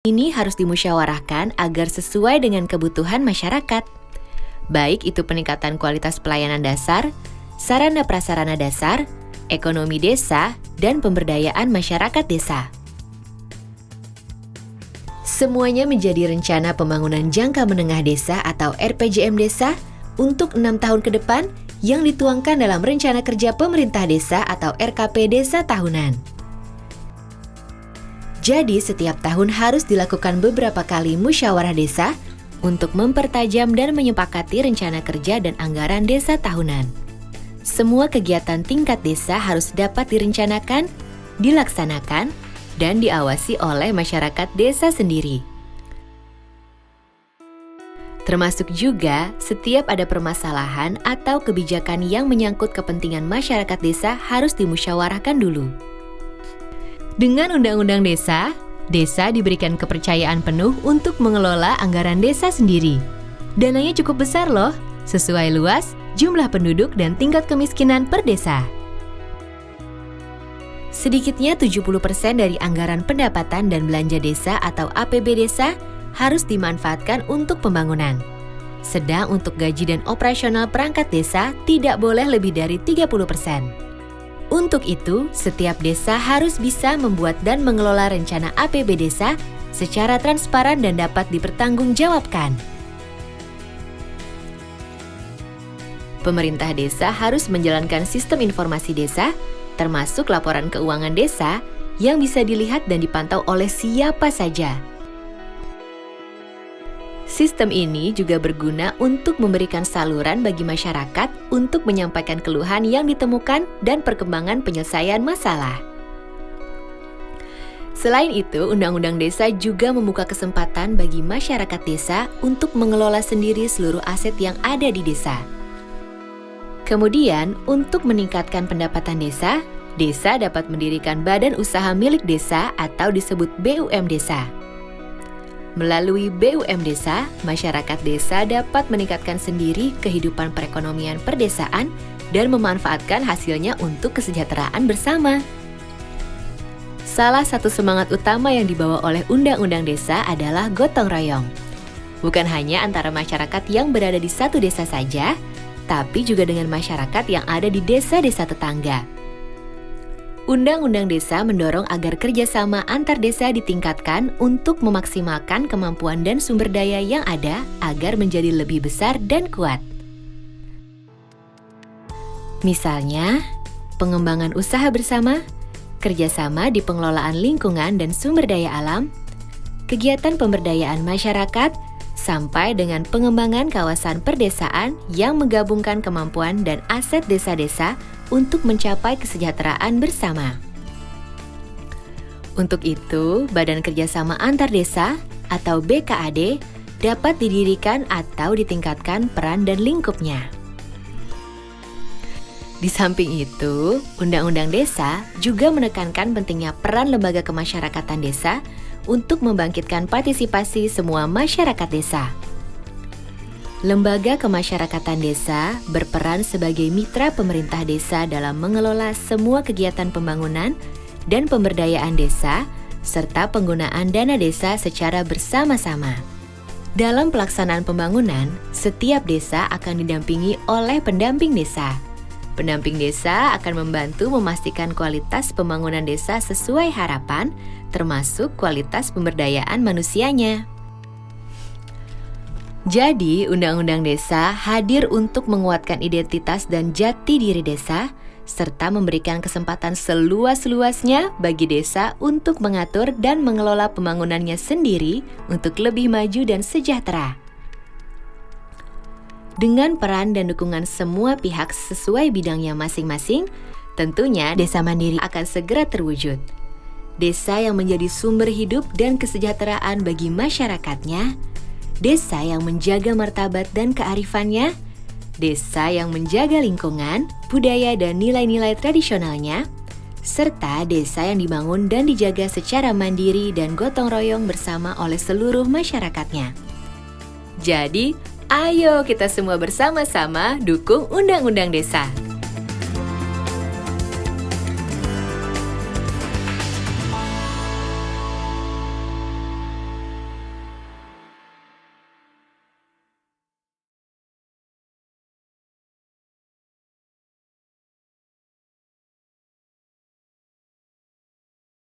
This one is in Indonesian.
Ini harus dimusyawarahkan agar sesuai dengan kebutuhan masyarakat. Baik itu peningkatan kualitas pelayanan dasar, sarana prasarana dasar, ekonomi desa, dan pemberdayaan masyarakat desa. Semuanya menjadi rencana pembangunan jangka menengah desa atau RPJM desa untuk 6 tahun ke depan yang dituangkan dalam Rencana Kerja Pemerintah Desa atau RKP Desa Tahunan. Jadi, setiap tahun harus dilakukan beberapa kali musyawarah desa untuk mempertajam dan menyepakati rencana kerja dan anggaran desa tahunan. Semua kegiatan tingkat desa harus dapat direncanakan, dilaksanakan, dan diawasi oleh masyarakat desa sendiri. Termasuk juga setiap ada permasalahan atau kebijakan yang menyangkut kepentingan masyarakat desa harus dimusyawarahkan dulu. Dengan Undang-Undang Desa, desa diberikan kepercayaan penuh untuk mengelola anggaran desa sendiri. Dananya cukup besar loh, sesuai luas, jumlah penduduk, dan tingkat kemiskinan per desa. Sedikitnya 70% dari anggaran pendapatan dan belanja desa atau APB desa harus dimanfaatkan untuk pembangunan. Sedang untuk gaji dan operasional perangkat desa tidak boleh lebih dari 30%. Untuk itu, setiap desa harus bisa membuat dan mengelola rencana APB desa secara transparan dan dapat dipertanggungjawabkan. Pemerintah desa harus menjalankan sistem informasi desa, termasuk laporan keuangan desa, yang bisa dilihat dan dipantau oleh siapa saja. Sistem ini juga berguna untuk memberikan saluran bagi masyarakat untuk menyampaikan keluhan yang ditemukan dan perkembangan penyelesaian masalah. Selain itu, Undang-Undang Desa juga membuka kesempatan bagi masyarakat desa untuk mengelola sendiri seluruh aset yang ada di desa. Kemudian, untuk meningkatkan pendapatan desa, desa dapat mendirikan badan usaha milik desa atau disebut BUM desa. Melalui BUM desa, masyarakat desa dapat meningkatkan sendiri kehidupan perekonomian perdesaan dan memanfaatkan hasilnya untuk kesejahteraan bersama. Salah satu semangat utama yang dibawa oleh Undang-Undang Desa adalah gotong royong. Bukan hanya antara masyarakat yang berada di satu desa saja, tapi juga dengan masyarakat yang ada di desa-desa tetangga. Undang-Undang Desa mendorong agar kerjasama antar desa ditingkatkan untuk memaksimalkan kemampuan dan sumber daya yang ada agar menjadi lebih besar dan kuat. Misalnya, pengembangan usaha bersama, kerjasama di pengelolaan lingkungan dan sumber daya alam, kegiatan pemberdayaan masyarakat, sampai dengan pengembangan kawasan perdesaan yang menggabungkan kemampuan dan aset desa-desa untuk mencapai kesejahteraan bersama. Untuk itu, Badan Kerjasama Antar Desa atau BKAD dapat didirikan atau ditingkatkan peran dan lingkupnya. Di samping itu, Undang-Undang Desa juga menekankan pentingnya peran lembaga kemasyarakatan desa untuk membangkitkan partisipasi semua masyarakat desa. Lembaga kemasyarakatan desa berperan sebagai mitra pemerintah desa dalam mengelola semua kegiatan pembangunan dan pemberdayaan desa, serta penggunaan dana desa secara bersama-sama. Dalam pelaksanaan pembangunan, setiap desa akan didampingi oleh pendamping desa. Pendamping desa akan membantu memastikan kualitas pembangunan desa sesuai harapan, termasuk kualitas pemberdayaan manusianya. Jadi, Undang-Undang Desa hadir untuk menguatkan identitas dan jati diri desa, serta memberikan kesempatan seluas-luasnya bagi desa untuk mengatur dan mengelola pembangunannya sendiri untuk lebih maju dan sejahtera. Dengan peran dan dukungan semua pihak sesuai bidangnya masing-masing, tentunya desa mandiri akan segera terwujud. Desa yang menjadi sumber hidup dan kesejahteraan bagi masyarakatnya, desa yang menjaga martabat dan kearifannya, desa yang menjaga lingkungan, budaya dan nilai-nilai tradisionalnya, serta desa yang dibangun dan dijaga secara mandiri dan gotong royong bersama oleh seluruh masyarakatnya. Jadi, ayo kita semua bersama-sama dukung Undang-Undang Desa.